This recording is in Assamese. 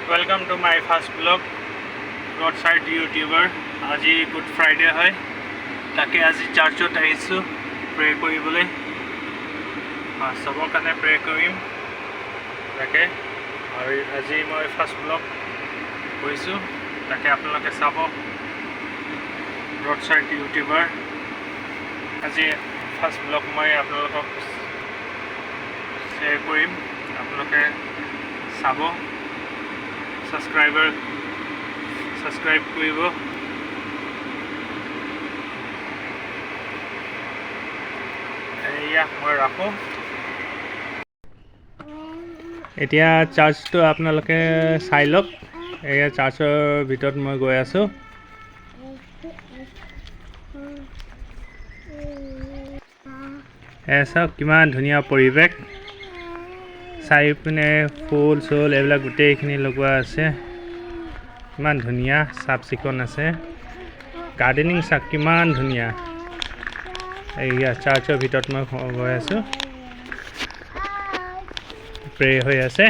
Welcome to my first vlog, roadside YouTuber. আজি গুড ফ্ৰাইডে হয়, তাকে আজি চাৰ্চত আহিছোঁ প্ৰে কৰিবলৈ। চবৰ কাৰণে প্ৰে কৰিম তাকে। আৰু আজি মই ফাৰ্ষ্ট ব্লগ কৰিছোঁ, তাকে আপোনালোকে চাব। roadside YouTuber আজি ফাৰ্ষ্ট ব্লগ মই আপোনালোকক শ্বেয়াৰ কৰিম, আপোনালোকে চাব। সাবস্ক্ৰাইব কৰিব। এয়া মই ৰাখোঁ। এতিয়া চাৰ্চটো আপোনালোকে চাই লওক। এয়া চাৰ্চৰ ভিতৰত মই গৈ আছোঁ। এয়া চাওক কিমান ধুনীয়া পৰিৱেশ, চাৰিওপিনে ফুল চুল এইবিলাক গোটেইখিনি লগোৱা আছে। কিমান ধুনীয়া চাফ চিকুণ আছে, গাৰ্ডেনিং চাওক কিমান ধুনীয়া। এইয়া চাৰ্চৰ ভিতৰত মই গৈ আছোঁ, প্ৰে হৈ আছে।